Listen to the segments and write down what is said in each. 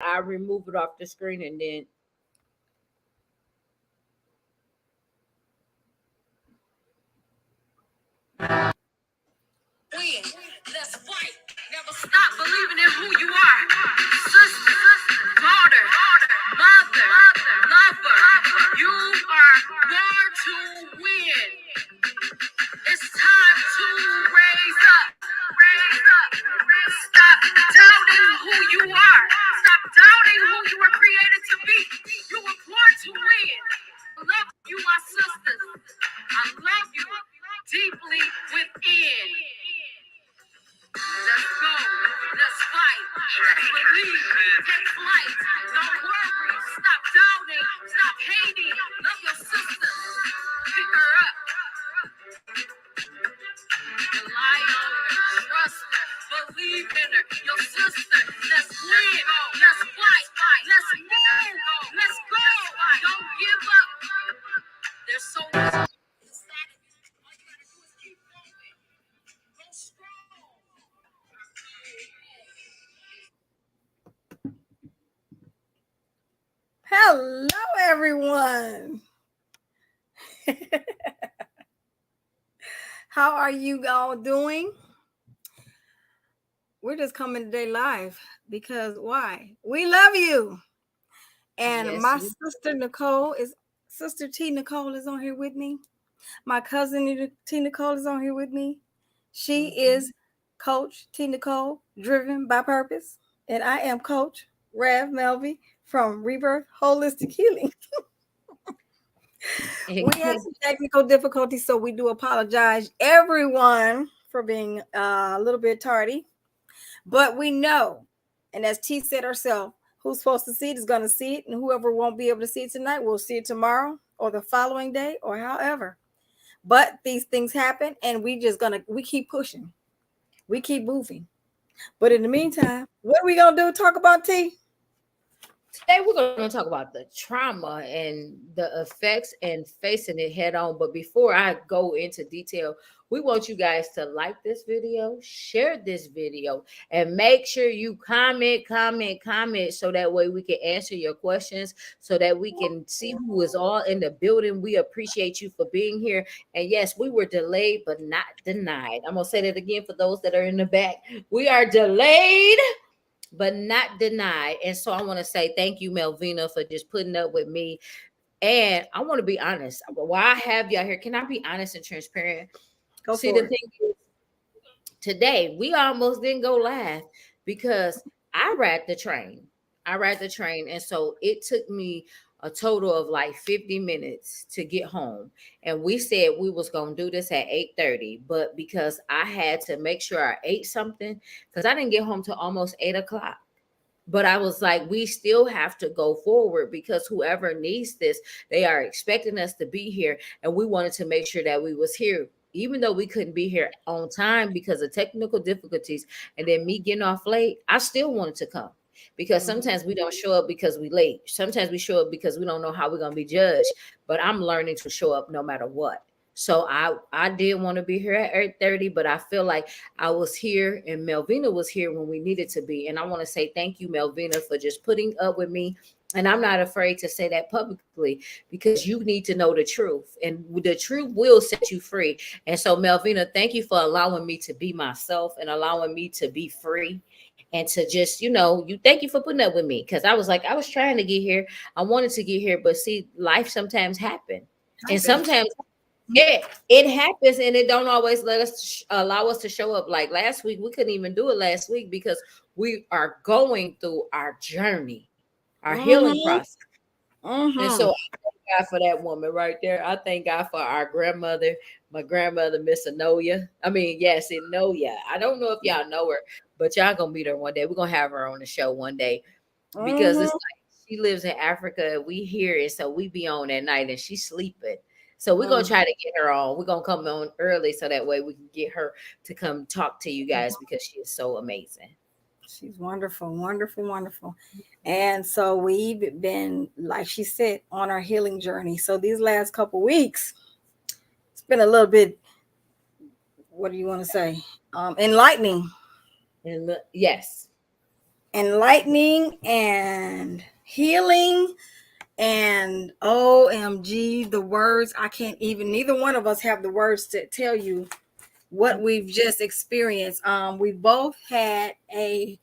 I remove it off the screen and then win. Let's fight. Never stop believing in who you are. Sister, daughter, mother, lover. You are born to win. It's time to raise up. Raise up. Stop doubting who you are. Stop doubting who you were created to be. You were born to win. I love you, my sisters. I love you deeply within. Let's go. Let's fight. Let's believe. Take flight. Don't worry. Stop doubting. Stop hating. Love your sister. Pick her up. Rely on her. Trust her. Believe in her. Your sister. Let's win. Let's fight. Let's move. Let's go. Don't give up. There's so much inside of you. All you gotta do is keep going. Go strong. Hello, everyone. How are you all doing? We're just coming today live because why? We love you. And yes, my sister Nicole Sister T Nicole is on here with me. My cousin T Nicole is on here with me. She is Coach T Nicole, driven by purpose. And I am Coach Rev Melvy from Rebirth Holistic Healing. We had some technical difficulties, so we do apologize, everyone, for being a little bit tardy. But we know, and as T said herself, who's supposed to see it is going to see it, and whoever won't be able to see it tonight will see it tomorrow or the following day or however. But these things happen, and we keep pushing. We keep moving. But in the meantime, what are we going to do? Talk about T? today we're going to talk about the trauma and the effects and facing it head on. But before I go into detail, we want you guys to like this video, share this video, and make sure you comment, so that way we can answer your questions, so that we can see who is all in the building. We appreciate you for being here. And yes, we were delayed, but not denied. I'm going to say that again for those that are in the back. We are delayed, but not denied. And so I want to say thank you, Melvina, for just putting up with me. And I want to be honest. While I have y'all here, can I be honest and transparent? See, the thing is, today we almost didn't go live because I ride the train. And so it took me a total of like 50 minutes to get home. And we said we was gonna do this at 8:30, but because I had to make sure I ate something, because I didn't get home till almost 8 o'clock. But I was like, we still have to go forward because whoever needs this, they are expecting us to be here. And we wanted to make sure that we was here, even though we couldn't be here on time because of technical difficulties. And then me getting off late, I still wanted to come because sometimes we don't show up because we late. Sometimes we show up because we don't know how we're going to be judged. But I'm learning to show up no matter what. So I did want to be here at 8:30, but I feel like I was here and Melvina was here when we needed to be. And I want to say thank you, Melvina, for just putting up with me. And I'm not afraid to say that publicly because you need to know the truth, and the truth will set you free. And so, Melvina, thank you for allowing me to be myself and allowing me to be free and to just, you thank you for putting up with me because I was like, I was trying to get here. I wanted to get here, but see, life sometimes happen. And sometimes yeah, it happens, and it don't always let us allow us to show up. Like last week, we couldn't even do it last week because we are going through our journey, our healing process. And so I thank God for that woman right there. I thank God for our grandmother, my grandmother, Miss Anoya. I mean, yes, Anoya. I don't know if y'all know her, but y'all gonna meet her one day. We're gonna have her on the show one day because it's like she lives in Africa. We hear it, so we be on at night, and she's sleeping. So we're gonna try to get her on. We're gonna come on early so that way we can get her to come talk to you guys because she is so amazing. She's wonderful, wonderful, wonderful. And so we've been, like she said, on our healing journey. So these last couple weeks, it's been a little bit, what do you want to say? Enlightening. And yes. enlightening and healing. And OMG, the words, I can't even, neither one of us have the words to tell you what we've just experienced. We both had a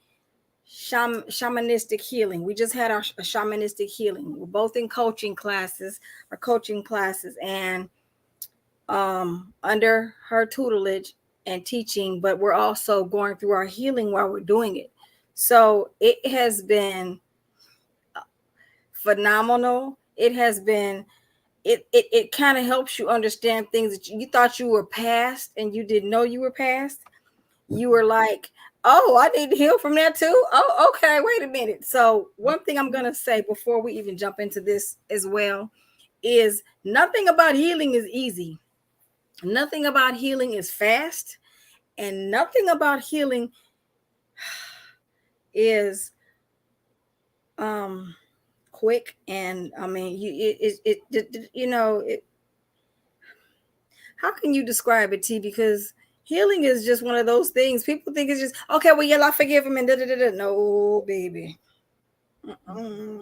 shamanistic healing. We just had our shamanistic healing. We're both in coaching classes, and under her tutelage and teaching, but we're also going through our healing while we're doing it. So it has been phenomenal. It has been it kind of helps you understand things that you thought you were past and you didn't know you were past. You were like, oh, I need to heal from that too. Oh, okay, wait a minute. So one thing I'm gonna say before we even jump into this as well is nothing about healing is easy. Nothing about healing is fast, and nothing about healing is um quick. And I mean, you know, how can you describe it, T? Because healing is just one of those things. People think it's just okay. Well, yeah, I forgive him and da da da da. No, baby. Mm-mm.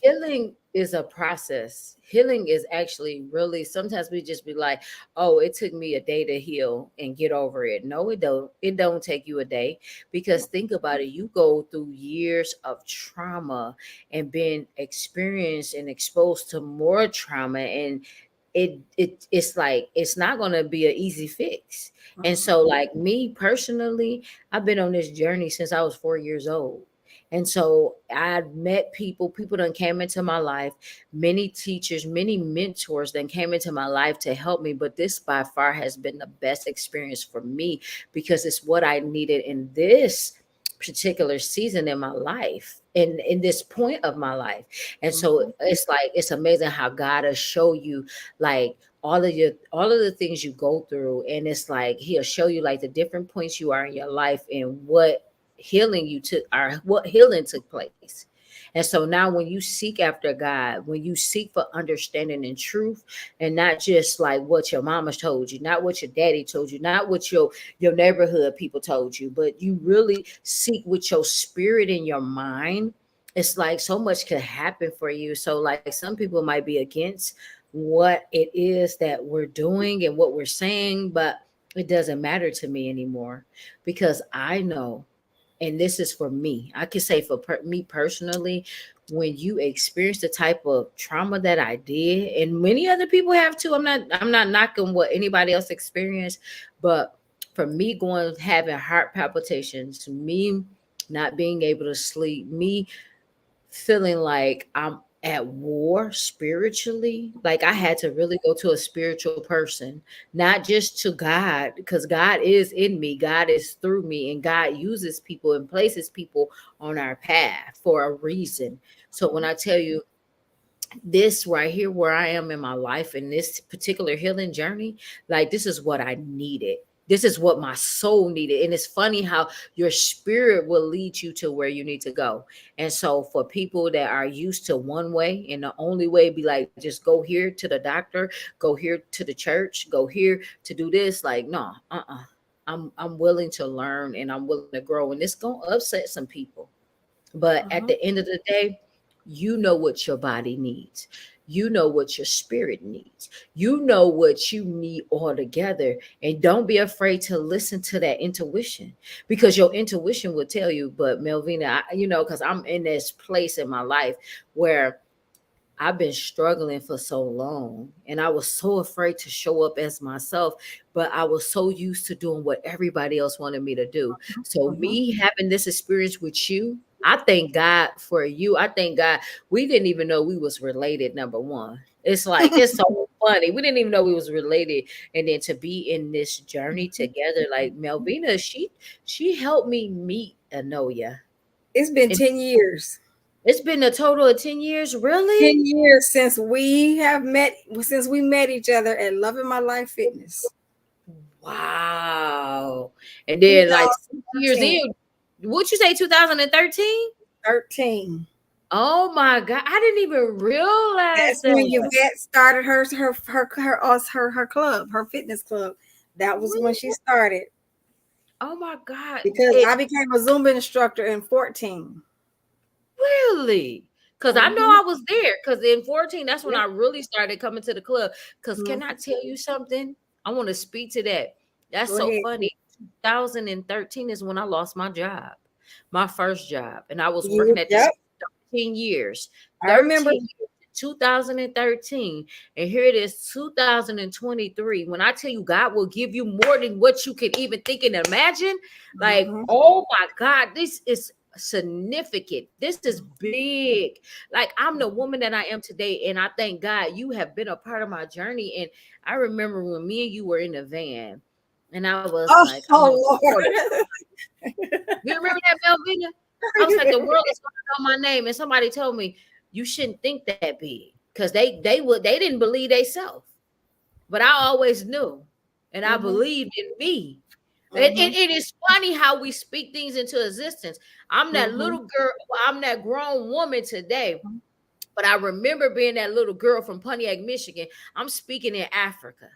Healing is a process. Healing is actually really, sometimes we just be like, oh, it took me a day to heal and get over it. No, it don't. It don't take you a day, because think about it. You go through years of trauma and being experienced and exposed to more trauma, and it's like it's not going to be an easy fix. And so like me personally, I've been on this journey since I was 4 years old. And so I met people done came into my life, many teachers, many mentors that came into my life to help me. But this by far has been the best experience for me, because it's what I needed in this particular season in my life, in this point of my life. And so it's like it's amazing how God will show you like all of the things you go through, and it's like he'll show you like the different points you are in your life and what healing took place. And so now when you seek after God, when you seek for understanding and truth, and not just like what your mama told you, not what your daddy told you, not what your neighborhood people told you, but you really seek with your spirit and your mind, it's like so much could happen for you. So like some people might be against what it is that we're doing and what we're saying, but it doesn't matter to me anymore, because I know, and this is for me, I can say for me personally, when you experience the type of trauma that I did, and many other people have too, I'm not knocking what anybody else experienced, but for me, going having heart palpitations, me not being able to sleep, me feeling like I'm at war spiritually. Like I had to really go to a spiritual person, not just to God, because God is in me, God is through me, and God uses people and places people on our path for a reason. So when I tell you this right here, where I am in my life in this particular healing journey, like this is what I needed. This is what my soul needed. And it's funny how your spirit will lead you to where you need to go. And so for people that are used to one way, and the only way be like, just go here to the doctor, go here to the church, go here to do this, like, no, I'm willing to learn and I'm willing to grow. And it's gonna upset some people. But at the end of the day, you know what your body needs. You know what your spirit needs. You know what you need all together. And don't be afraid to listen to that intuition, because your intuition will tell you. But Melvina, because I'm in this place in my life where I've been struggling for so long, and I was so afraid to show up as myself, but I was so used to doing what everybody else wanted me to do. So me having this experience with you, I thank God for you. I thank God we didn't even know we was related, number one. It's like it's so funny. We didn't even know we was related. And then to be in this journey together, like Melvina, she helped me meet Anoya. It's been And 10 years. it's been a total of 10 years, 10 really? years since we met each other at Loving My Life Fitness. Wow. And then like 6 years 2013. in, would you say 2013? 13. Oh my God. I didn't even realize That's when that. Yvette started her club, her fitness club. That was when she started. Oh my God. Because I became a Zumba instructor in 14. Really? Because I know Mhm. I was there. Because in 14, that's when Yep. I really started coming to the club. Because can I Mhm. tell you something? I want to speak to that. That's Go so ahead. funny. 2013 is when I lost my job, my first job. And I was working You, at this yep. 13 years. I remember. 13 years. 2013, and here it is 2023. When I tell you God will give you more than what you can even think and imagine, like, Mhm. oh my God, this is significant. This is big. Like, I'm the woman that I am today, and I thank God you have been a part of my journey. And I remember when me and you were in the van, and I was Oh, like, I'm gonna oh support it. Lord. You remember that, Melvina? I was like, the world is gonna know my name, and somebody told me you shouldn't think that big because they didn't believe they self, but I always knew, and I Mhm. believed in me. Mhm. It is funny how we speak things into existence. I'm that Mhm. little girl, I'm that grown woman today, but I remember being that little girl from Pontiac, Michigan. I'm speaking in Africa.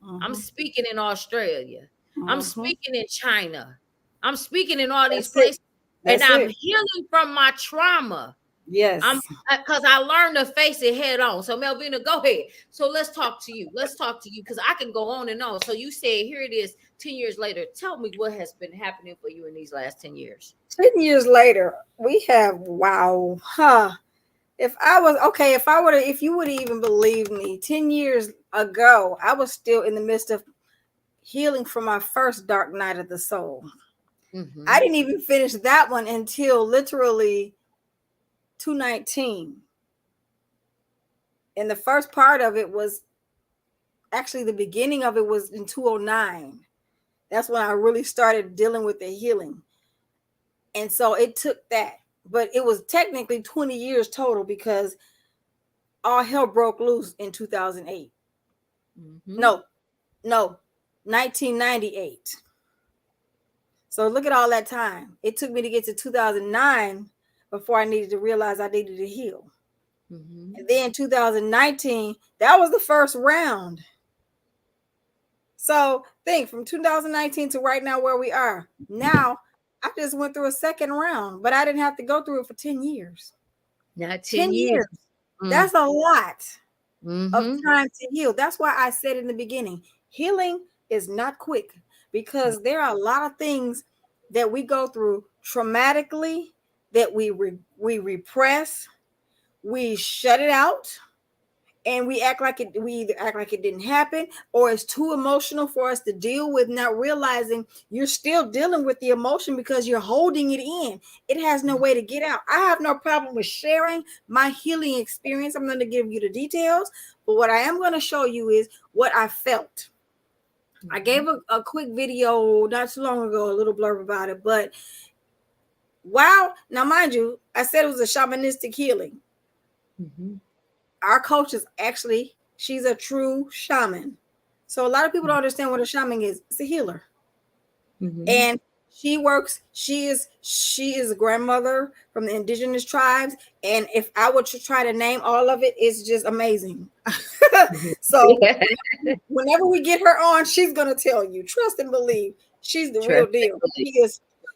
I'm Mhm. speaking in Australia. I'm Mhm. speaking in China. I'm speaking in all these That's it. places, and That's I'm it. healing from my trauma. I'm Yes. because I learned to face it head on. So Melvina, go ahead. So let's talk to you. Let's talk to you because I can go on and on. So you said here it is 10 years later. Tell me what has been happening for you in these last 10 years. 10 years later, we have wow. Huh. If I was okay, if you would even believe me, 10 years ago, I was still in the midst of healing from my first dark night of the soul. I Mm-hmm. didn't even finish that one until literally 219. And the first part of it was actually the beginning of it was in 209. That's when I really started dealing with the healing. And so it took that. But it was technically 20 years total because all hell broke loose in 2008. Mm-hmm. No, no, 1998. So look at all that time. It took me to get to 2009 before I needed to realize I needed to heal. Mm-hmm. And then 2019, that was the first round. So think from 2019 to right now where we are. Now I just went through a second round, but I didn't have to go through it for 10 years. Not 10 10 years. years. That's a lot of Mm-hmm. time to heal. That's why I said in the beginning, healing is not quick because there are a lot of things that we go through traumatically that we repress, we shut it out, and we either act like it didn't happen or it's too emotional for us to deal with, not realizing you're still dealing with the emotion because you're holding it in. It has no way to get out. I have no problem with sharing my healing experience. I'm going to give you the details, but what I am going to show you is what I felt. I gave a quick video not too long ago, a little blurb about it, but wow. Now mind you, I said it was a shamanistic healing. Mm-hmm. Our coach is actually, she's a true shaman. So a lot of people don't understand what a shaman is. It's a healer. Mm-hmm. And she is a grandmother from the indigenous tribes. And if I were to try to name all of it, it's just amazing. So whenever we get her on, she's gonna tell you, trust and believe. She's the real Trust and deal. believe.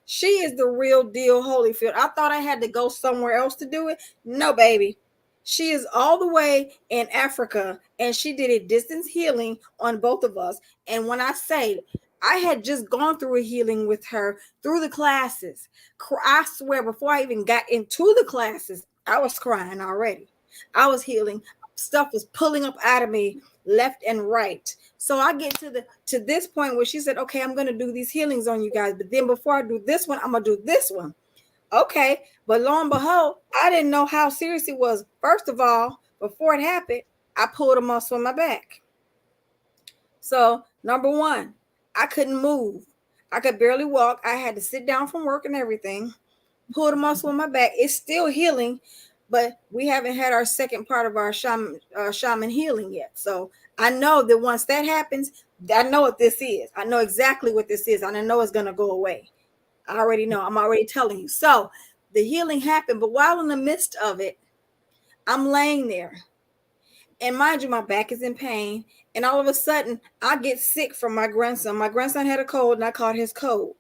She is the real deal, Holyfield. I thought I had to go somewhere else to do it. No, baby. She is all the way in Africa and she did a distance healing on both of us. And when I say I had just gone through a healing with her through the classes, I swear, before I even got into the classes, I was crying already. I was healing. Stuff was pulling up out of me left and right. So I get to this point where she said, okay, I'm going to do these healings on you guys. But then before I do this one, I'm going to do this one. Okay. But lo and behold, I didn't know how serious it was. First of all, before it happened, I pulled a muscle in my back. So number one, I couldn't move. I could barely walk. I had to sit down from work and everything. Pulled a muscle in my back. It's still healing, but we haven't had our second part of our shaman healing yet. So I know that once that happens, I know what this is. I know exactly what this is, and I know it's going to go away. I already know. I'm already telling you. So the healing happened, but while in the midst of it, I'm laying there. And mind you, my back is in pain. And all of a sudden, I get sick from my grandson. My grandson had a cold, and I caught his cold.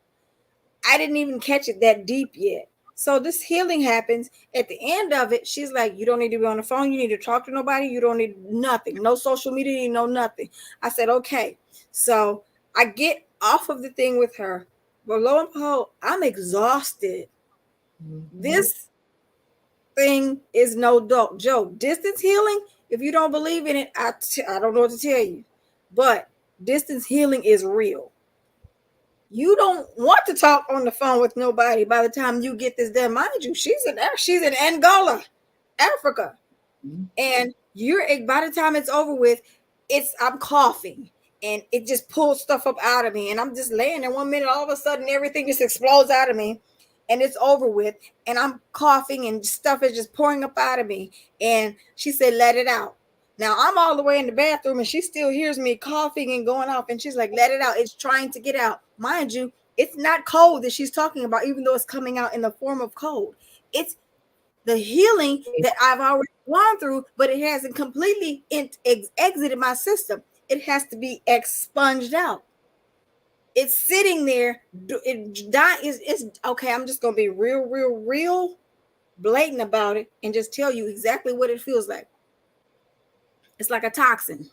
I didn't even catch it that deep yet. So this healing happens. At the end of it, she's like, you don't need to be on the phone. You need to talk to nobody. You don't need nothing. No social media, no nothing. I said, okay. So I get off of the thing with her. But lo and behold, I'm exhausted. This thing is no joke. Distance healing, if you don't believe in it, I don't know what to tell you. But distance healing is real. You don't want to talk on the phone with nobody by the time you get this done. Mind you, she's in Angola, Africa. And you're by the time it's over with, I'm coughing and it just pulls stuff up out of me. And I'm just laying there 1 minute, all of a sudden everything just explodes out of me and it's over with. And I'm coughing and stuff is just pouring up out of me. And she said, let it out. Now I'm all the way in the bathroom and she still hears me coughing and going off. And she's like, let it out. It's trying to get out. Mind you, it's not cold that she's talking about, even though it's coming out in the form of cold. It's the healing that I've already gone through, but it hasn't completely exited my system. It has to be expunged out. It's sitting there. It's okay. I'm just going to be real blatant about it and just tell you exactly what it feels like. It's like a toxin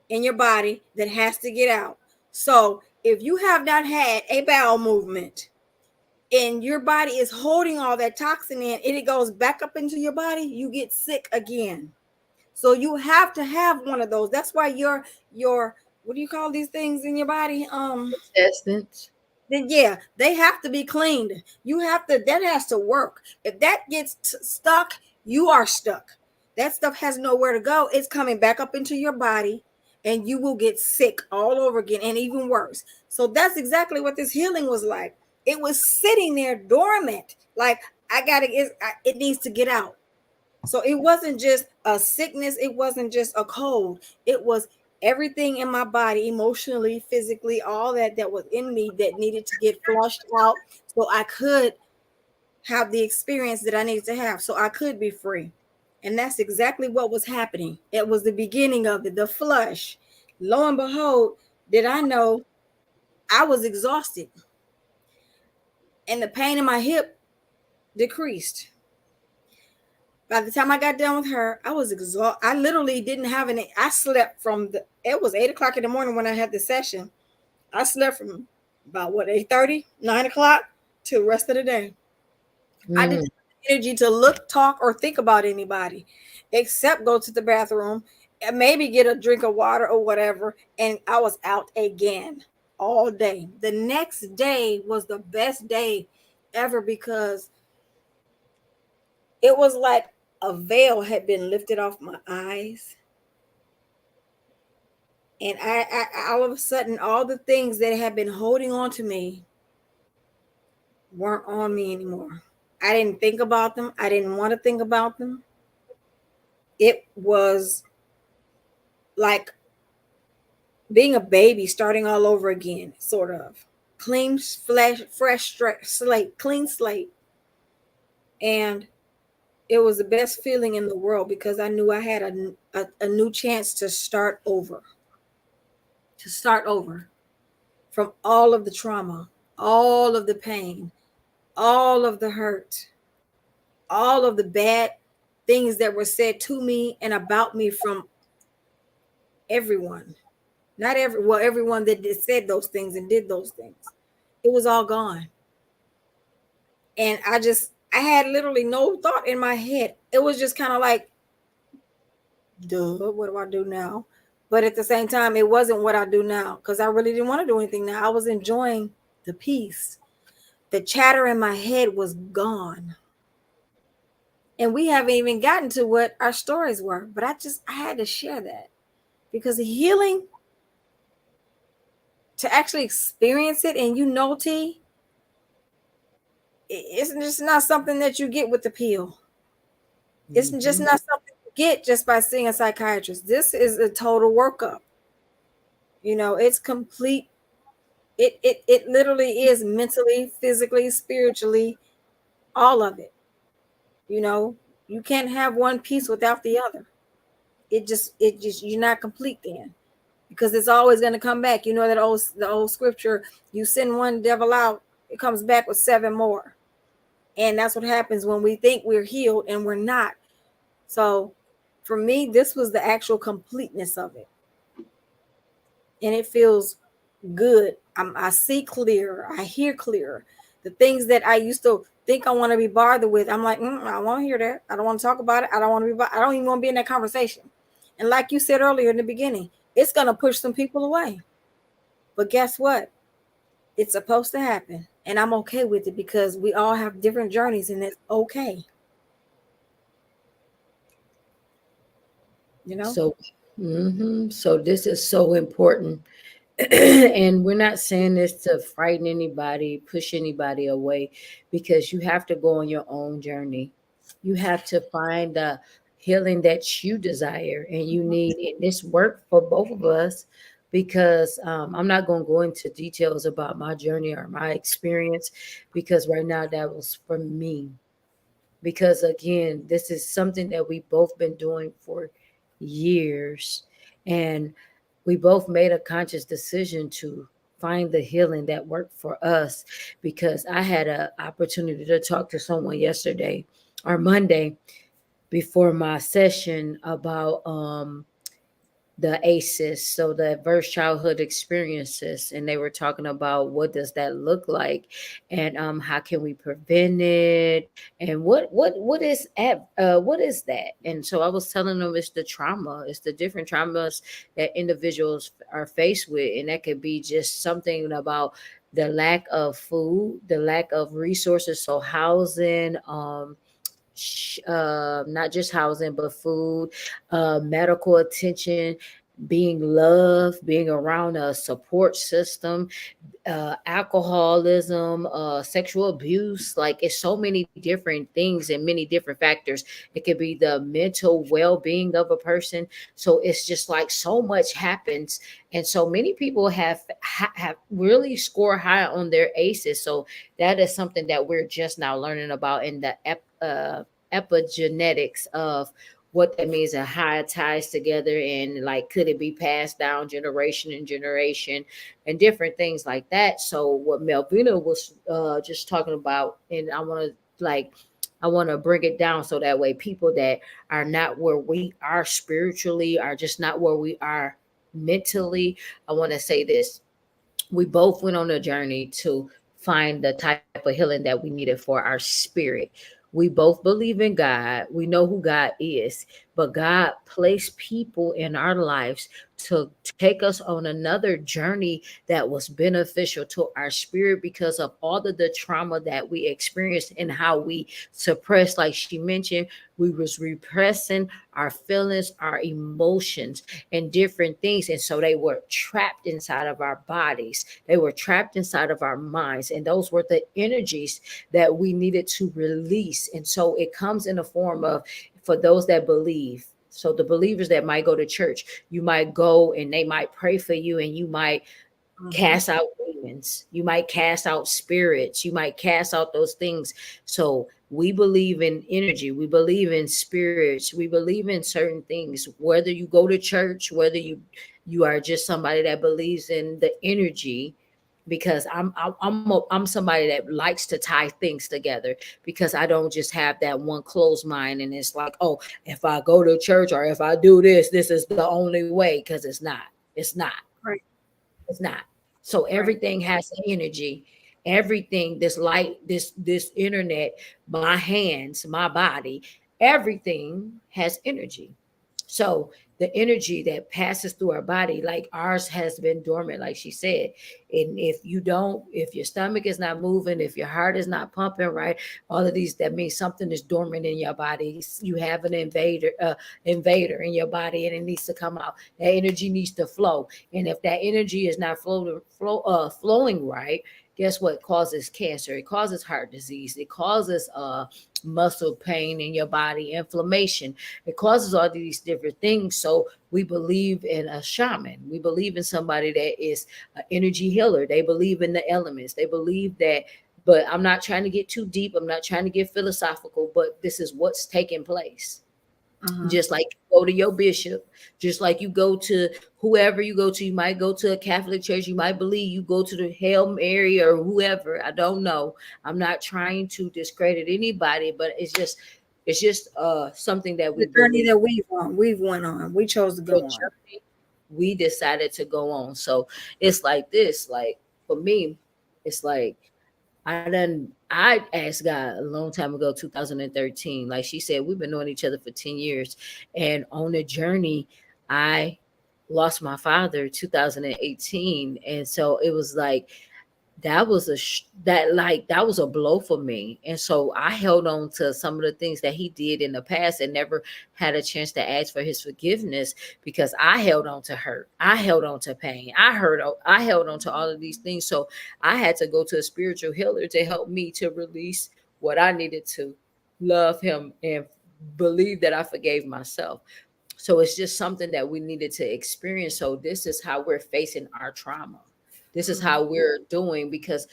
in your body that has to get out. So if you have not had a bowel movement and your body is holding all that toxin in and it goes back up into your body, you get sick again. So you have to have one of those. That's why your what do you call these things in your body? Intestines. Then yeah, they have to be cleaned. That has to work. If that gets stuck, you are stuck. That stuff has nowhere to go. It's coming back up into your body and you will get sick all over again and even worse. So that's exactly what this healing was like. It was sitting there dormant. Like it needs to get out. So it wasn't just a sickness. It wasn't just a cold. It was everything in my body, emotionally, physically, all that was in me that needed to get flushed out so I could have the experience that I needed to have, so I could be free. And that's exactly what was happening. It was the beginning of it, the flush. Lo and behold, did I know I was exhausted. And the pain in my hip decreased. By the time I got done with her, I was exhausted. I literally didn't have any. I slept it was 8 o'clock in the morning when I had the session. I slept from about 8:30, 9 o'clock to the rest of the day. I didn't have the energy to look, talk, or think about anybody except go to the bathroom and maybe get a drink of water or whatever. And I was out again all day. The next day was the best day ever because it was like a veil had been lifted off my eyes. And I all of a sudden, all the things that had been holding on to me weren't on me anymore. I didn't think about them. I didn't want to think about them. It was like being a baby starting all over again, sort of. Clean fresh slate, clean slate. And it was the best feeling in the world because I knew I had a new chance to start over. To start over from all of the trauma, all of the pain, all of the hurt, all of the bad things that were said to me and about me from everyone. Everyone that said those things and did those things. It was all gone. And I had literally no thought in my head. It was just kind of like, duh, what do I do now? But at the same time, it wasn't what I do now because I really didn't want to do anything now. I was enjoying the peace. The chatter in my head was gone. And we haven't even gotten to what our stories were, but I had to share that because the healing, to actually experience it, and T, it's just not something that you get with the pill. It's just not something you get just by seeing a psychiatrist. This is a total workup. It's complete. It literally is mentally, physically, spiritually, all of it. You can't have one piece without the other. It just you're not complete then, because it's always going to come back. The old scripture: you send one devil out, it comes back with 7 more. And that's what happens when we think we're healed and we're not. So for me, this was the actual completeness of it. And it feels good. I see clearer. I hear clearer. The things that I used to think I want to be bothered with, I'm like, I don't want to hear that. I don't want to talk about it. I don't want to be. I don't even want to be in that conversation. And like you said earlier in the beginning, it's gonna push some people away. But guess what? It's supposed to happen, and I'm okay with it because we all have different journeys, and it's okay. You know. So, so this is so important. And we're not saying this to frighten anybody, push anybody away, because you have to go on your own journey. You have to find the healing that you desire and you need. And this work for both of us, because I'm not going to go into details about my journey or my experience, because right now that was for me. Because again, this is something that we both been doing for years, and we both made a conscious decision to find the healing that worked for us. Because I had an opportunity to talk to someone yesterday or Monday before my session about the ACEs, so the adverse childhood experiences, and they were talking about what does that look like, and how can we prevent it, and what is that? And so I was telling them it's the trauma, it's the different traumas that individuals are faced with, and that could be just something about the lack of food, the lack of resources, so housing, not just housing, but food, medical attention, being loved, being around a support system, alcoholism, sexual abuse. Like it's so many different things and many different factors. It could be the mental well being of a person. So it's just like so much happens. And so many people have really score high on their ACEs. So that is something that we're just now learning about in the epigenetics of what that means and how it ties together, and like could it be passed down generation and generation and different things like that. So what Melvina was just talking about, and I want to bring it down so that way people that are not where we are spiritually are just not where we are mentally. I want to say this: we both went on a journey to find the type of healing that we needed for our spirit. We both believe in God. We know who God is, but God placed people in our lives to take us on another journey that was beneficial to our spirit because of all of the trauma that we experienced and how we suppressed, like she mentioned, we was repressing our feelings, our emotions, and different things. And so they were trapped inside of our bodies. They were trapped inside of our minds. And those were the energies that we needed to release. And so it comes in the form of, for those that believe. So the believers that might go to church, you might go and they might pray for you, and you might cast out demons, you might cast out spirits, you might cast out those things. So we believe in energy, we believe in spirits, we believe in certain things, whether you go to church, whether you are just somebody that believes in the energy. Because I'm somebody that likes to tie things together, because I don't just have that one closed mind and it's like, oh, if I go to church or if I do this, this is the only way. Because it's not Right. it's not. So Right. everything has energy. Everything, this light, this internet, my hands, my body, everything has energy. So the energy that passes through our body, like ours has been dormant, like she said. And if your stomach is not moving, if your heart is not pumping right, all of these, that means something is dormant in your body. You have an invader in your body, and it needs to come out. That energy needs to flow. And if that energy is not flowing right, guess what causes cancer? It causes heart disease. It causes muscle pain in your body, inflammation. It causes all these different things. So we believe in a shaman. We believe in somebody that is an energy healer. They believe in the elements. They believe that. But I'm not trying to get too deep. I'm not trying to get philosophical. But this is what's taking place. Just like you go to your bishop, just like you go to whoever you go to. You might go to a Catholic church, you might believe, you go to the Hail Mary or whoever. I don't know. I'm not trying to discredit anybody, but it's just something that The we journey believe. that we've went on. We chose to The go on. journey we decided to go on. So it's like this, like for me, it's like I asked God a long time ago, 2013. Like she said, we've been knowing each other for 10 years. And on the journey, I lost my father 2018. And so it was like that was a blow for me. And so I held on to some of the things that he did in the past and never had a chance to ask for his forgiveness, because I held on to hurt, I held on to pain, I held on to all of these things. So I had to go to a spiritual healer to help me to release what I needed to love him and believe that I forgave myself. So it's just something that we needed to experience. So this is how we're facing our trauma. This is how we're doing, because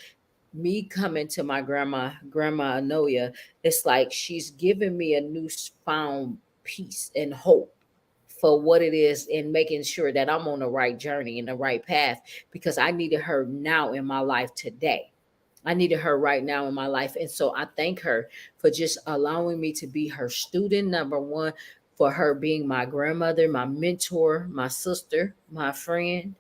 me coming to my grandma Anoya, it's like she's giving me a new found peace and hope for what it is, and making sure that I'm on the right journey and the right path, because I needed her now in my life today. I needed her right now in my life. And so I thank her for just allowing me to be her student, number one, for her being my grandmother, my mentor, my sister, my friend.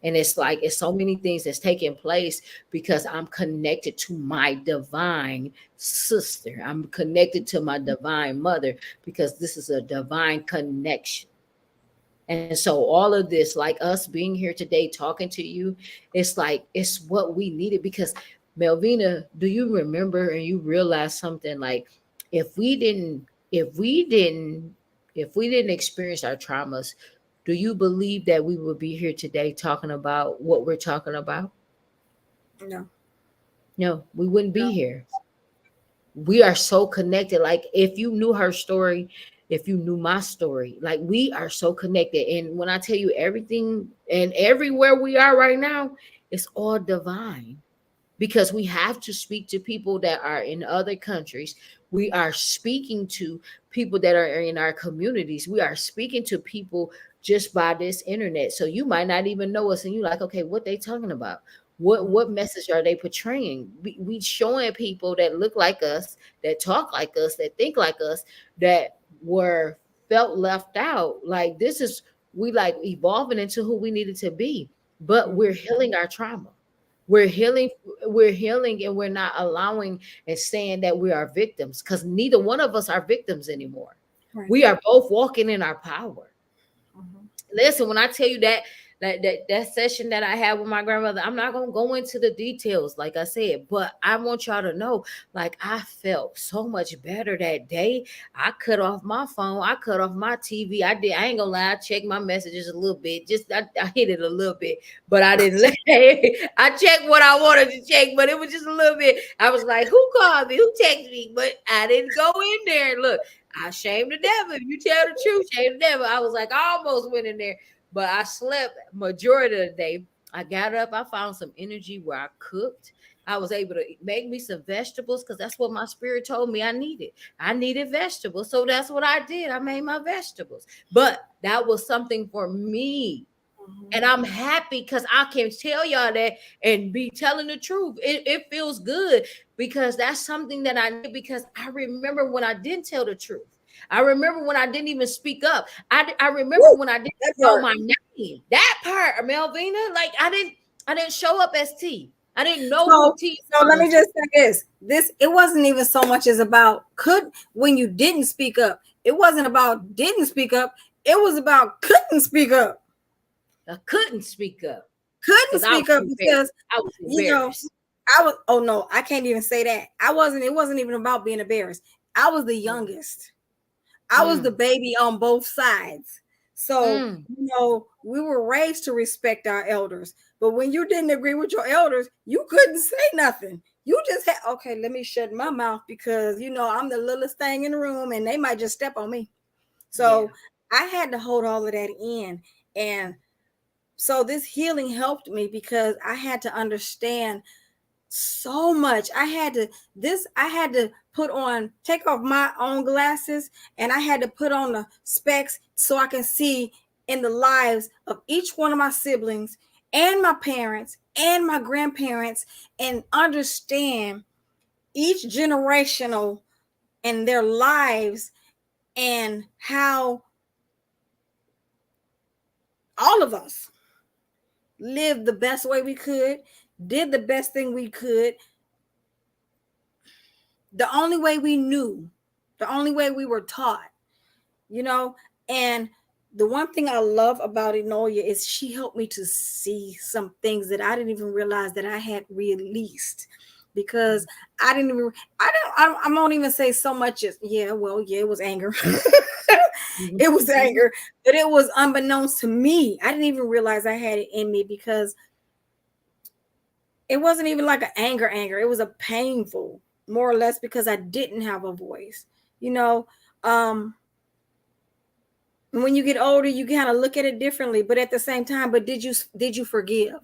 And it's like it's so many things that's taking place because I'm connected to my divine sister. I'm connected to my divine mother, because this is a divine connection. And so all of this, like us being here today talking to you, it's like it's what we needed. Because Melvina, do you remember and you realize something, like if we didn't, if we didn't, if we didn't experience our traumas, do you believe that we would be here today talking about what we're talking about? No, No, we wouldn't be no. here. We are so connected. Like if you knew her story, if you knew my story, like we are so connected. And when I tell you everything and everywhere we are right now, it's all divine, because we have to speak to people that are in other countries. We are speaking to people that are in our communities. We are speaking to people just by this internet. So you might not even know us, and you're like, okay, what they talking about? What message are they portraying? We showing people that look like us, that talk like us, that think like us, that were felt left out. Like this is we like evolving into who we needed to be, but we're healing our trauma. We're healing, we're healing, and we're not allowing and saying that we are victims, because neither one of us are victims anymore. Right. We are both walking in our power. Mhm. Listen, when I tell you that session that I had with my grandmother, I'm not gonna go into the details, like I said, but I want y'all to know, like I felt so much better that day. I cut off my phone, I cut off my TV. I did. I ain't gonna lie. I checked my messages a little bit. Just I hit it a little bit, but I didn't let. I checked what I wanted to check, but it was just a little bit. I was like, who called me? Who texted me? But I didn't go in there and look. I shame the devil. If you tell the truth, shame the devil. I was like, I almost went in there, but I slept majority of the day. I got up, I found some energy where I cooked. I was able to make me some vegetables, because that's what my spirit told me I needed. I needed vegetables. So that's what I did. I made my vegetables. But that was something for me. And I'm happy because I can tell y'all that and be telling the truth. It feels good, because that's something that I need, because I remember when I didn't tell the truth. I remember when I didn't even speak up. I remember Woo, when I didn't that know part. my name. That part, Melvina, like I didn't show up as T. I didn't know who So, T so let me was. just say this: this it wasn't even so much as about could when you didn't speak up. It wasn't about didn't speak up. It was about couldn't speak up. I couldn't speak up Couldn't because I was speak up embarrassed. because I was you know embarrassed. I was. Oh no, I can't even say that. I wasn't. It wasn't even about being embarrassed. I was the youngest. I was the Mm, baby on both sides. So, mm. we were raised to respect our elders. But when you didn't agree with your elders, you couldn't say nothing. You just had, okay, let me shut my mouth because, I'm the littlest thing in the room and they might just step on me. Yeah. So I had to hold all of that in. And so this healing helped me because I had to understand so much. I had to take off my own glasses, and I had to put on the specs so I can see in the lives of each one of my siblings and my parents and my grandparents, and understand each generational and their lives, and how all of us lived the best way we could, did the best thing we could, the only way we knew, the only way we were taught, you know. And the one thing I love about Enolia is she helped me to see some things that I didn't even realize that I had released, because I didn't even, I won't even say so much as, yeah, well, yeah, it was anger. It was anger, but it was unbeknownst to me. I didn't even realize I had it in me, because it wasn't even like an anger. It was a painful, more or less, because I didn't have a voice, you know. When you get older, you kind of look at it differently, but at the same time, but did you forgive?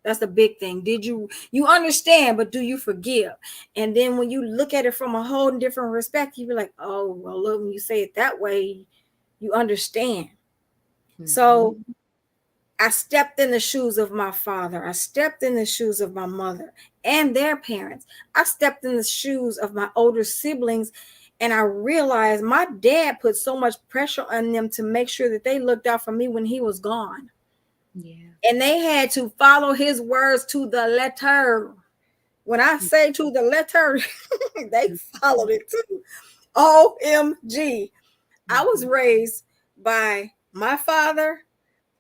That's the big thing. Did you understand, but do you forgive? And then when you look at it from a whole different respect, you be like, oh, well, look, when you say it that way, you understand. So I stepped in the shoes of my father. I stepped in the shoes of my mother and their parents. I stepped in the shoes of my older siblings, and I realized my dad put so much pressure on them to make sure that they looked out for me when he was gone. Yeah. And they had to follow his words to the letter. When I say to the letter, they followed it too. OMG. I was raised by my father,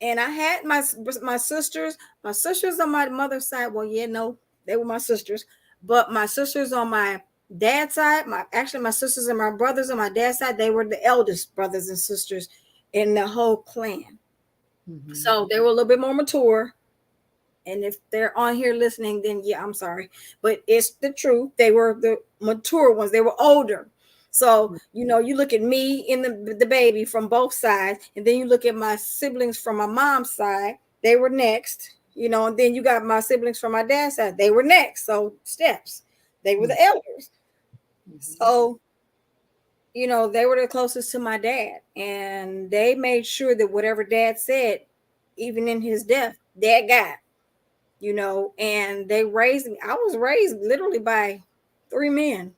and I had my sisters. My sisters on my mother's side, well, yeah, no, they were my sisters. But my sisters on my dad's side, my sisters and my brothers on my dad's side, they were the eldest brothers and sisters in the whole clan. So they were a little bit more mature. And if they're on here listening, then yeah, I'm sorry. But it's the truth. They were the mature ones. They were older. So, you know, you look at me in the baby from both sides, and then you look at my siblings from my mom's side, they were next, you know, and then you got my siblings from my dad's side, they were next. So steps, they were the elders. So, you know, they were the closest to my dad, and they made sure that whatever dad said, even in his death, dad got, you know. And they raised me. I was raised literally by 3 men,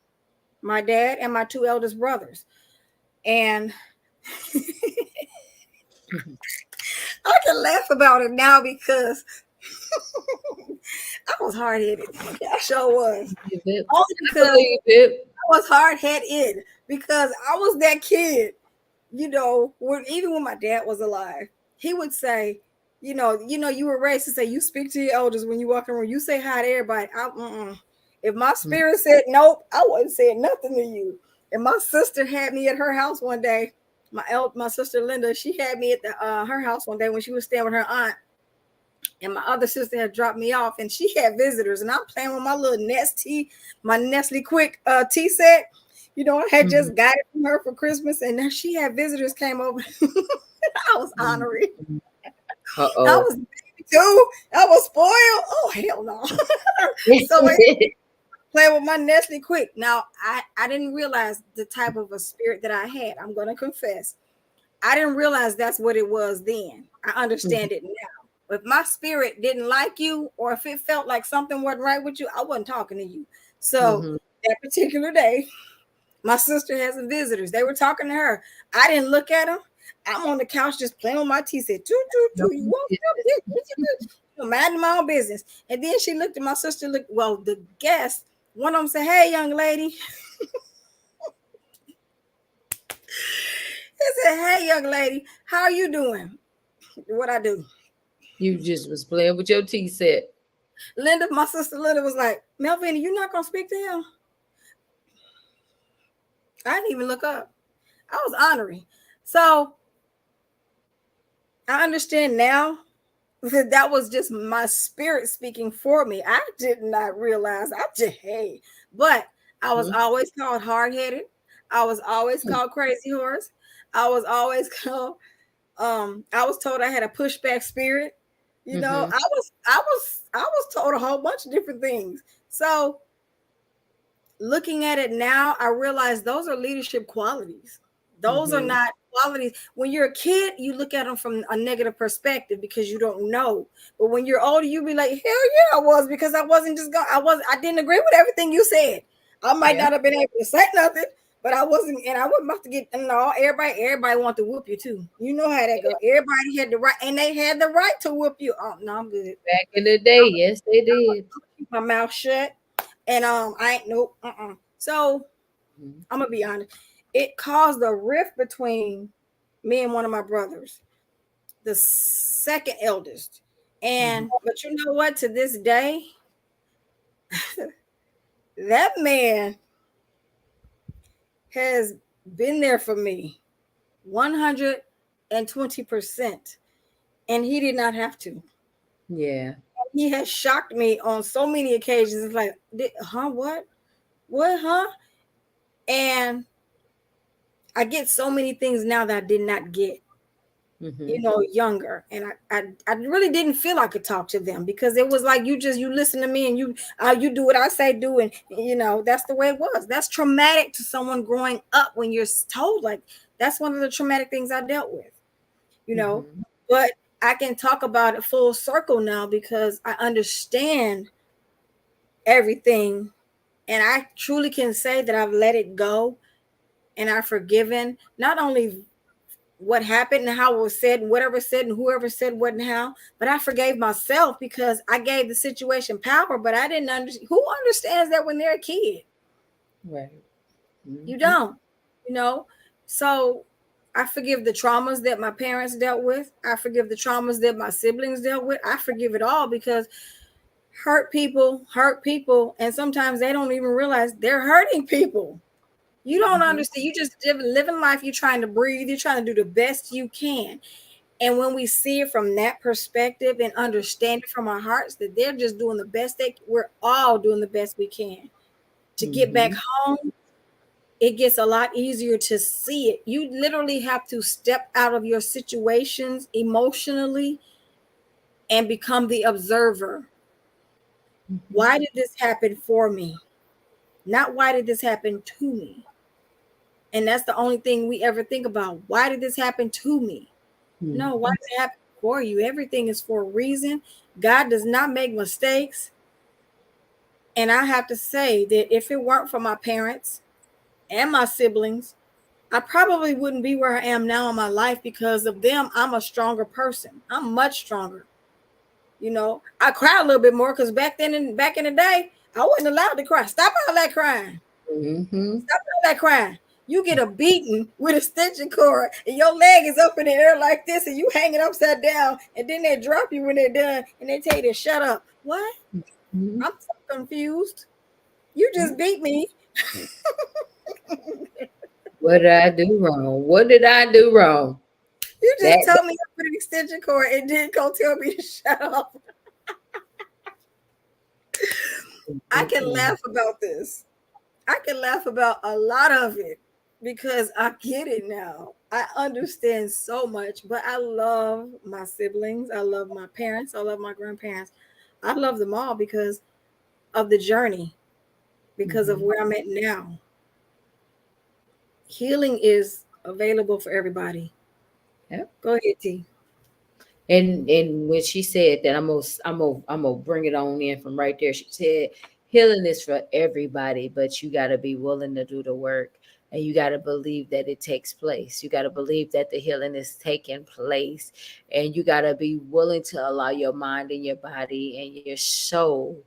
my dad and my 2 eldest brothers. And I can laugh about it now, because I was hard headed. I sure was. Only because I was hard headed, because I was that kid, you know, even when my dad was alive, he would say, you were raised to say, you speak to your elders when you walk in the room, you say hi to everybody. If my spirit said nope, I wasn't saying nothing to you. And my sister had me at her house one day. My sister Linda, she had me at her house one day when she was staying with her aunt. And my other sister had dropped me off, and she had visitors. And I'm playing with my little my Nestle Quick tea set. You know, I had just got it from her for Christmas, and then she had visitors came over. I was honoring. I was baby too. I was spoiled. Oh, hell no. So playing with my Nestle Quick. Now, I didn't realize the type of a spirit that I had. I'm going to confess. I didn't realize that's what it was then. I understand it now. If my spirit didn't like you, or if it felt like something wasn't right with you, I wasn't talking to you. So that particular day, my sister had some visitors. They were talking to her. I didn't look at them. I'm on the couch just playing with my tea. Said, you woke up, minding my own business. And then she looked at my sister. The guest, one of them said, hey, young lady. He said, hey, young lady, how are you doing? What I do? You just was playing with your tea set. Linda, my sister Linda, was like, Melvin, you not going to speak to him? I didn't even look up. I was honoring. So I understand now that was just my spirit speaking for me. I did not realize. But I was always called hard-headed. I was always called crazy horse. I was always called. I was told I had a pushback spirit. You know, I was told a whole bunch of different things. So looking at it now, I realize those are leadership qualities. Those are Mm-hmm. not qualities. When you're a kid, you look at them from a negative perspective because you don't know. But when you're older, you be like, hell yeah, I was, because I wasn't just going, I didn't agree with everything you said. I might Yeah. not have been able to say nothing, but I wasn't, and I wasn't about to get, no, everybody want to whoop you too. You know how that go. Everybody had the right, and they had the right to whoop you. Oh, no, I'm good. Back in the day, yes, they did. Keep my mouth shut. And I ain't nope. So Mhm. I'm gonna be honest. It caused a rift between me and one of my brothers, the second eldest. Mhm. And but you know what? To this day, that man has been there for me 120%. And he did not have to. Yeah. He has shocked me on so many occasions. It's like, huh, what? What, huh? And I get so many things now that I did not get, Mm-hmm. younger. And I really didn't feel I could talk to them because it was like you listen to me and you do what I say do, and that's the way it was. That's traumatic to someone growing up when you're told like that's one of the traumatic things I dealt with, you know. Mm-hmm. But I can talk about it full circle now because I understand everything, and I truly can say that I've let it go and I've forgiven not only what happened and how it was said and whatever said and whoever said what and how, but I forgave myself because I gave the situation power, but I didn't understand. Who understands that when they're a kid? Right. You Mm-hmm. don't, you know. So I forgive the traumas that my parents dealt with. I forgive the traumas that my siblings dealt with. I forgive it all because hurt people, and sometimes they don't even realize they're hurting people. You don't Mm-hmm. understand. You just living life. You're trying to breathe. You're trying to do the best you can. And when we see it from that perspective and understand it from our hearts that they're just doing the best we're all doing the best we can to get back Mm-hmm. home, it gets a lot easier to see it. You literally have to step out of your situations emotionally and become the observer. Mm-hmm. Why did this happen for me? Not why did this happen to me? And that's the only thing we ever think about. Why did this happen to me? No, why Mm-hmm. does it happen for you? Everything is for a reason. God does not make mistakes. And I have to say that if it weren't for my parents and my siblings, I probably wouldn't be where I am now in my life. Because of them, I'm a stronger person. I'm much stronger. I cry a little bit more because back in the day, I wasn't allowed to cry. Stop all that crying. Mm-hmm. Stop all that crying. You get a beating with a stitching cord and your leg is up in the air like this and you hanging upside down, and then they drop you when they're done and they tell you to shut up. What? Mm-hmm. I'm so confused. You just beat me. What did I do wrong? What did I do wrong? You just That told me to put an extension cord and didn't go tell me to shut up. I can mm-mm. laugh about this. I can laugh about a lot of it because I get it now. I understand so much, but I love my siblings. I love my parents. I love my grandparents. I love them all because of the journey, because of Mhm. where I'm at now. Healing is available for everybody. Yep. Go ahead, T. And when she said that, I'm gonna bring it on in from right there. She said healing is for everybody, but you got to be willing to do the work, and you got to believe that it takes place. You got to believe that the healing is taking place, and you got to be willing to allow your mind and your body and your soul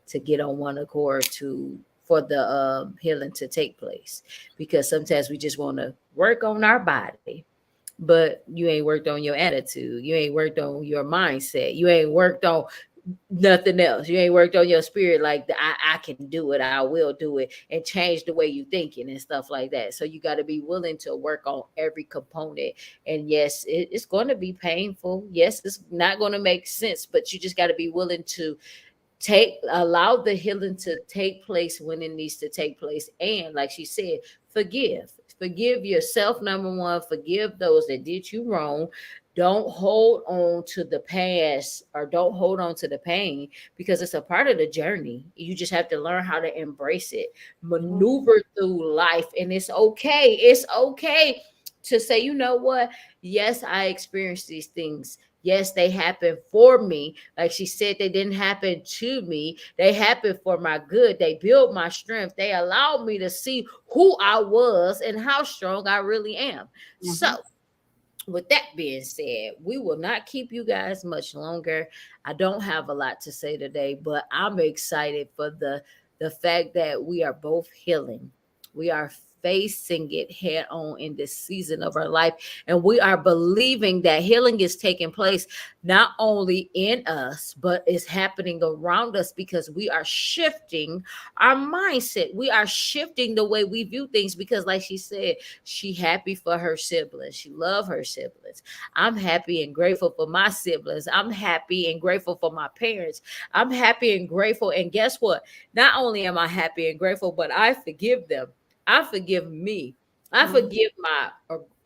to get on one accord to for the healing to take place. Because sometimes we just want to work on our body, but you ain't worked on your attitude. You ain't worked on your mindset. You ain't worked on nothing else. You ain't worked on your spirit like I can do it. I will do it, and change the way you thinking and stuff like that. So you got to be willing to work on every component. And yes, it's going to be painful. Yes, it's not going to make sense, but you just got to be willing to allow the healing to take place when it needs to take place, and like she said, forgive. Forgive yourself, number one. Forgive those that did you wrong. Don't hold on to the past or don't hold on to the pain because it's a part of the journey. You just have to learn how to embrace it, Mhm. maneuver through life. And it's okay. It's okay to say, you know what? Yes, I experienced these things. Yes, they happened for me. Like she said, they didn't happen to me. They happened for my good. They built my strength. They allowed me to see who I was and how strong I really am. So, Mhm. with that being said, we will not keep you guys much longer. I don't have a lot to say today, but I'm excited for the fact that we are both healing. We are facing it head on in this season of our life, and we are believing that healing is taking place not only in us, but is happening around us because we are shifting our mindset. We are shifting the way we view things because, like she said, she happy for her siblings. She love her siblings. I'm happy and grateful for my siblings. I'm happy and grateful for my parents. I'm happy and grateful. And guess what? Not only am I happy and grateful, but I forgive them. I forgive me. I Mhm. forgive my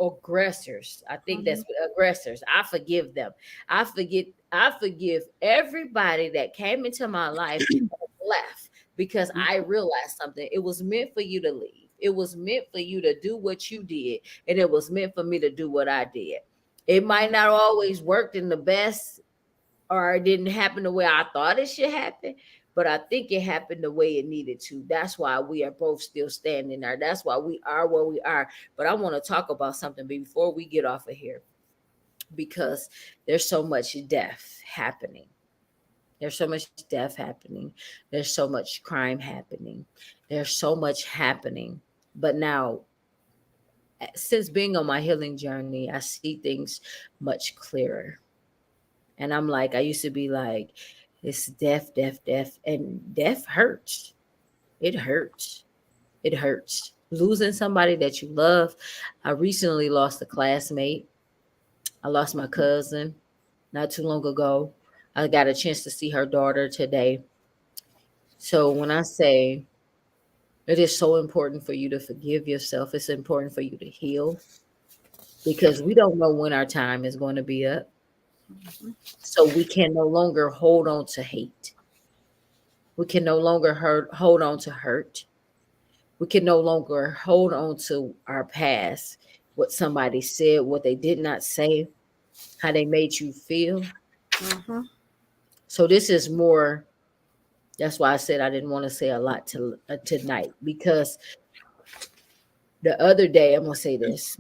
aggressors. I think that's Mhm. what aggressors. I forgive them. I forgive everybody that came into my life and left because I realized something. It was meant for you to leave. It was meant for you to do what you did, and it was meant for me to do what I did. It might not always worked in the best or it didn't happen the way I thought it should happen, but I think it happened the way it needed to. That's why we are both still standing there. That's why we are where we are. But I want to talk about something before we get off of here because there's so much death happening. There's so much death happening. There's so much crime happening. There's so much happening. But now, since being on my healing journey, I see things much clearer. And I'm like, I used to be like, it's death, death, death. And death hurts. It hurts. It hurts. Losing somebody that you love. I recently lost a classmate. I lost my cousin not too long ago. I got a chance to see her daughter today. So when I say it is so important for you to forgive yourself, it's important for you to heal because we don't know when our time is going to be up. So we can no longer hold on to hate. We can no longer hold on to hurt. We can no longer hold on to our past, what somebody said, what they did not say, how they made you feel. Mhm. So this is more. That's why I said I didn't want to say a lot tonight because the other day I'm gonna say this.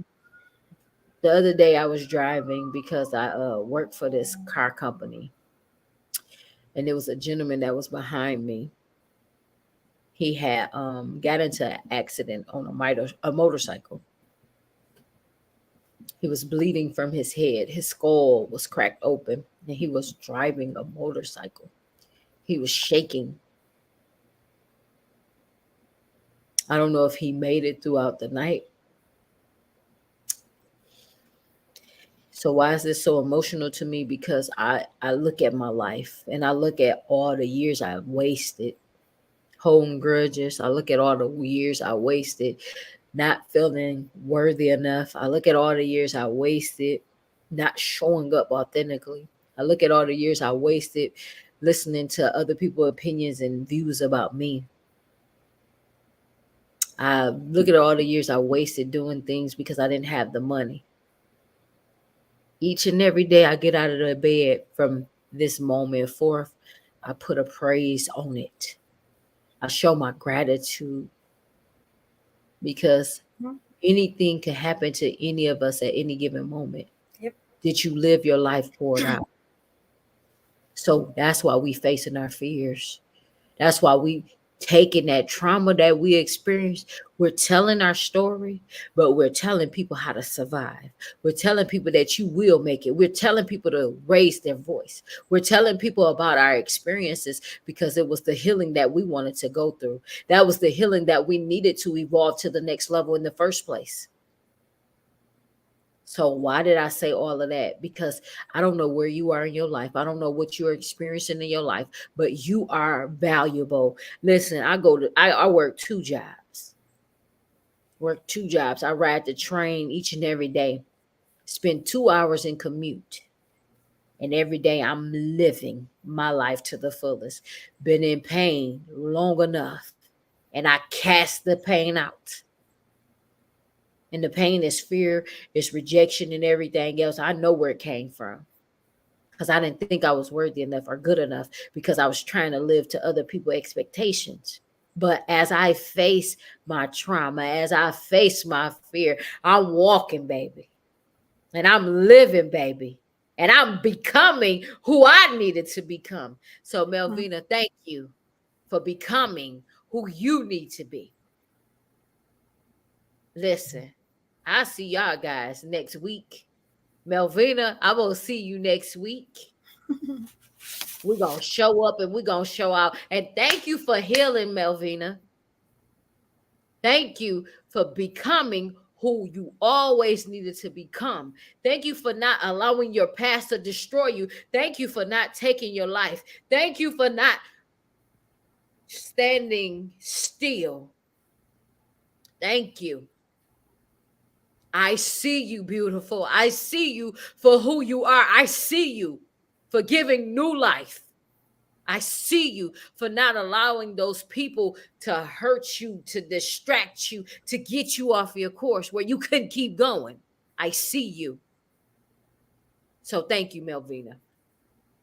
The other day I was driving because I work for this car company, and there was a gentleman that was behind me. He had got into an accident on a motorcycle. He was bleeding from his head. His skull was cracked open, and he was driving a motorcycle. He was shaking. I don't know if he made it throughout the night. So why is this so emotional to me? Because I look at my life and I look at all the years I've wasted holding grudges. I look at all the years I wasted not feeling worthy enough. I look at all the years I wasted not showing up authentically. I look at all the years I wasted listening to other people's opinions and views about me. I look at all the years I wasted doing things because I didn't have the money. Each and every day I get out of the bed from this moment forth, I put a praise on it. I show my gratitude because Mhm. anything can happen to any of us at any given moment. Yep. Did you live your life poured out? So that's why we facing our fears. That's why we taking that trauma that we experienced. We're telling our story, but we're telling people how to survive. We're telling people that you will make it. We're telling people to raise their voice. We're telling people about our experiences because it was the healing that we wanted to go through. That was the healing that we needed to evolve to the next level in the first place. So why did I say all of that? Because I don't know where you are in your life. I don't know what you're experiencing in your life, but you are valuable. Listen, I work two jobs. Work 2 jobs. I ride the train each and every day. Spend 2 hours in commute. And every day I'm living my life to the fullest. Been in pain long enough. And I cast the pain out. And the pain is fear, it's rejection, and everything else. I know where it came from. Because I didn't think I was worthy enough or good enough because I was trying to live to other people's expectations. But as I face my trauma, as I face my fear, I'm walking, baby. And I'm living, baby. And I'm becoming who I needed to become. So, Melvina, thank you for becoming who you need to be. Listen, I'll see y'all guys next week. Melvina, I'm going to see you next week. We're going to show up and we're going to show out. And thank you for healing, Melvina. Thank you for becoming who you always needed to become. Thank you for not allowing your past to destroy you. Thank you for not taking your life. Thank you for not standing still. Thank you. I see you, beautiful. I see you for who you are. I see you for giving new life. I see you for not allowing those people to hurt you, to distract you, to get you off your course where you couldn't keep going. I see you. So thank you, Melvina.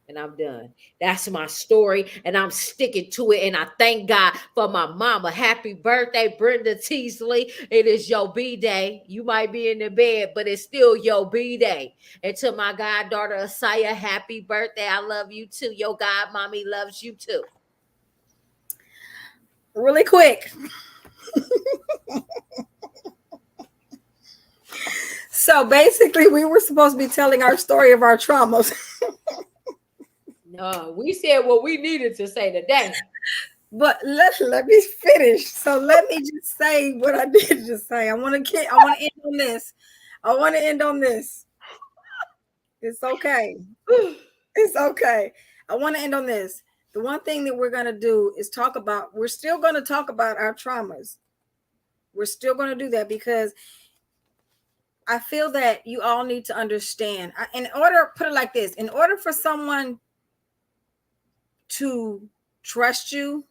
And I'm done. That's my story, and I'm sticking to it. And I thank God for my mama. Happy birthday, Brenda Teasley. It is your B day. You might be in the bed, but it's still your B day. And to my goddaughter Asaya, happy birthday. I love you too. Your god mommy loves you too. Really quick. So basically, we were supposed to be telling our story of our traumas. No, we said what we needed to say today. But let me finish. So let me just say what I did just say. I want to end on this. I want to end on this. It's okay. It's okay. I want to end on this. The one thing that we're going to do is we're still going to talk about our traumas. We're still going to do that because I feel that you all need to understand. Put it like this, in order for someone to trust you,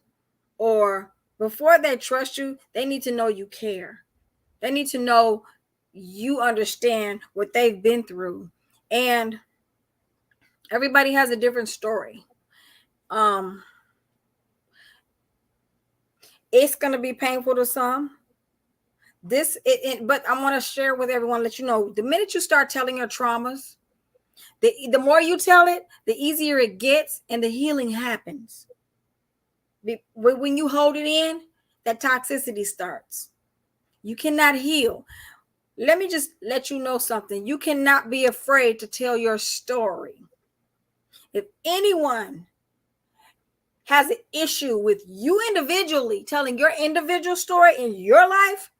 or before they trust you, they need to know you care. They need to know you understand what they've been through. And everybody has a different story. It's going to be painful to some. But I want to share with everyone, let you know, the minute you start telling your traumas, the more you tell it, the easier it gets and the healing happens. When you hold it in, that toxicity starts. You cannot heal. Let me just let you know something. You cannot be afraid to tell your story. If anyone has an issue with you individually telling your individual story in your life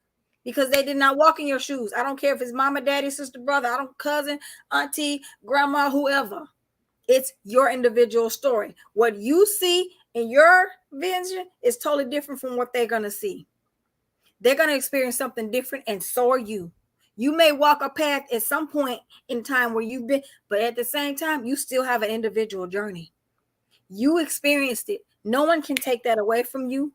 because they did not walk in your shoes, I don't care if it's mama, daddy, sister, brother, cousin, auntie, grandma, whoever. It's your individual story. What you see in your vision is totally different from what they're going to see. They're going to experience something different, and so are you. You may walk a path at some point in time where you've been, but at the same time, you still have an individual journey. You experienced it. No one can take that away from you,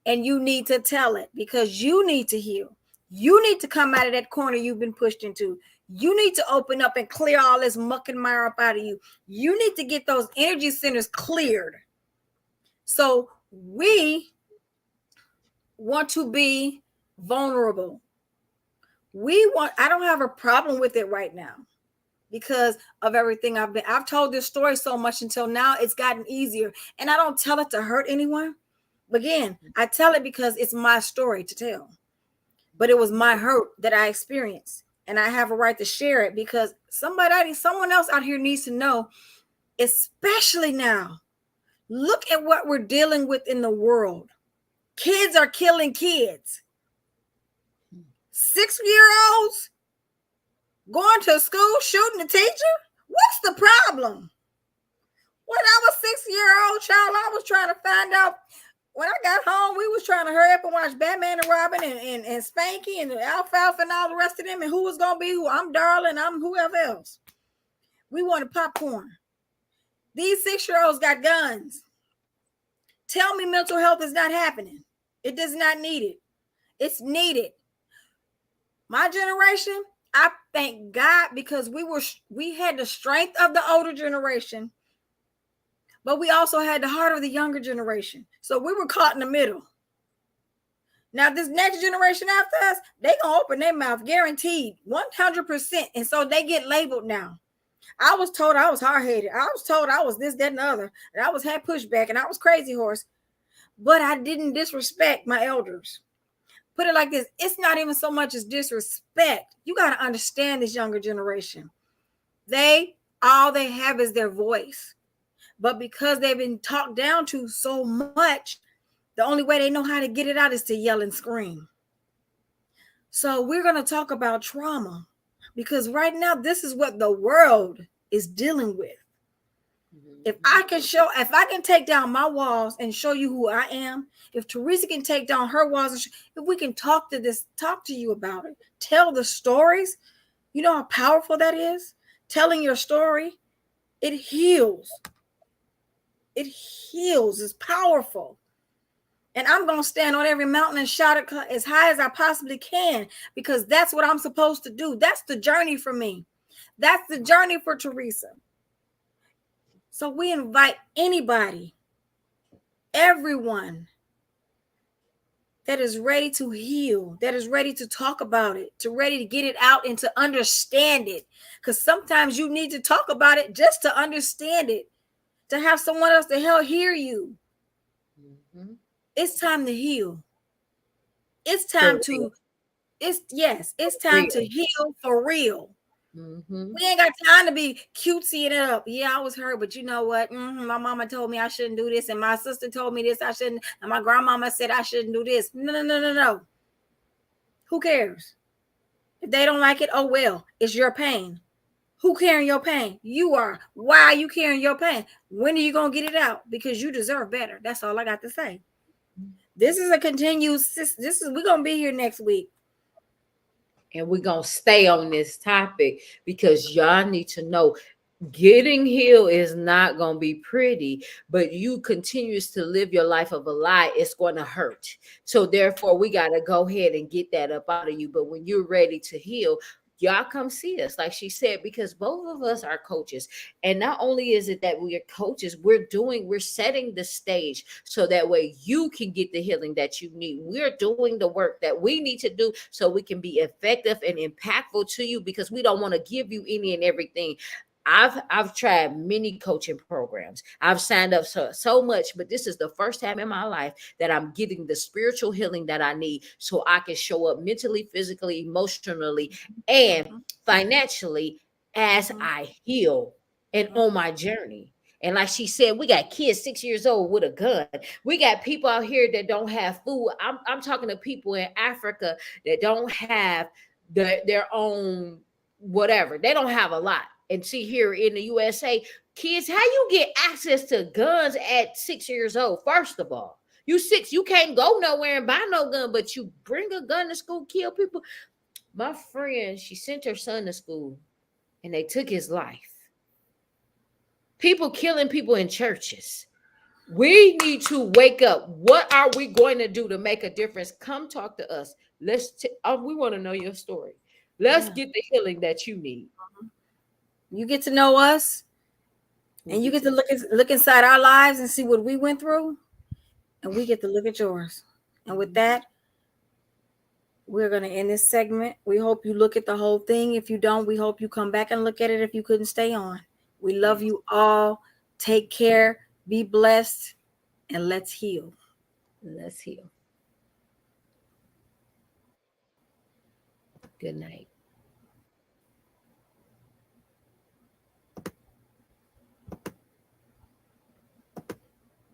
and you need to tell it because you need to heal. You need to come out of that corner you've been pushed into. You need to open up and clear all this muck and mire up out of you. You need to get those energy centers cleared. So we want to be vulnerable. I don't have a problem with it right now because of everything I've told this story so much until now it's gotten easier. And I don't tell it to hurt anyone. But again, I tell it because it's my story to tell. But it was my hurt that I experienced. And I have a right to share it because someone else out here needs to know, especially now. Look at what we're dealing with in the world. Kids are killing kids. 6-year-olds going to school, shooting the teacher. What's the problem? When I was 6-year-old child, I was trying to find out when I got home, we was trying to hurry up and watch Batman and Robin and Spanky and Alfalfa and all the rest of them, and who was gonna be who. I'm Darling, I'm whoever else. We wanted popcorn. These 6-year-olds got guns. Tell me mental health is not happening. It does not need it. It's needed. My generation, I thank God, because we had the strength of the older generation, but we also had the heart of the younger generation. So we were caught in the middle. Now this next generation after us, they gonna open their mouth, guaranteed, 100%. And so they get labeled now. I was told I was hard-headed. I was told I was this, that, and the other. And I had pushback, and I was crazy horse. But I didn't disrespect my elders. Put it like this. It's not even so much as disrespect. You got to understand this younger generation. All they have is their voice. But because they've been talked down to so much, the only way they know how to get it out is to yell and scream. So we're going to talk about trauma, because right now, this is what the world is dealing with. If I can take down my walls and show you who I am, if Teresa can take down her walls, if we can talk to you about it, tell the stories, you know how powerful that is? Telling your story, it heals. It heals. It's powerful. And I'm going to stand on every mountain and shout it as high as I possibly can, because that's what I'm supposed to do. That's the journey for me. That's the journey for Teresa. So we invite anybody, everyone that is ready to heal, that is ready to talk about it, to ready to get it out and to understand it. Because sometimes you need to talk about it just to understand it, to have someone else to help hear you. Mm-hmm. It's time to heal. It's time to heal for real. Mm-hmm. We ain't got time to be cutesy it up. Yeah, I was hurt, but you know what? My mama told me I shouldn't do this, and my sister told me this I shouldn't, and my grandmama said I shouldn't do this. No. Who cares? If they don't like it, oh well, it's your pain. Who carrying your pain? You are. Why are you carrying your pain? When are you gonna get it out? Because you deserve better. That's all I got to say. This is a continuous. We're gonna be here next week. And we're going to stay on this topic, because y'all need to know getting healed is not going to be pretty, but you continues to live your life of a lie, it's going to hurt. So therefore, we got to go ahead and get that up out of you. But when you're ready to heal, y'all come see us, like she said, because both of us are coaches. And not only is it that we are coaches, we're setting the stage so that way you can get the healing that you need. We're doing the work that we need to do so we can be effective and impactful to you, because we don't want to give you any and everything. I've tried many coaching programs. I've signed up so much, but this is the first time in my life that I'm getting the spiritual healing that I need, so I can show up mentally, physically, emotionally, and financially as I heal and on my journey. And like she said, we got kids 6 years old with a gun. We got people out here that don't have food. I'm talking to people in Africa that don't have their own whatever. They don't have a lot. And see, here in the USA, kids, how you get access to guns at 6 years old? First of all, you 6, you can't go nowhere and buy no gun, but you bring a gun to school, kill people. My friend, she sent her son to school and they took his life. People killing people in churches. We need to wake up. What are we going to do to make a difference? Come talk to us. We want to know your story. Let's get the healing that you need. You get to know us, and you get to look inside our lives and see what we went through, and we get to look at yours. And with that, we're going to end this segment. We hope you look at the whole thing. If you don't, we hope you come back and look at it if you couldn't stay on. We love you all. Take care. Be blessed. And let's heal. Let's heal. Good night.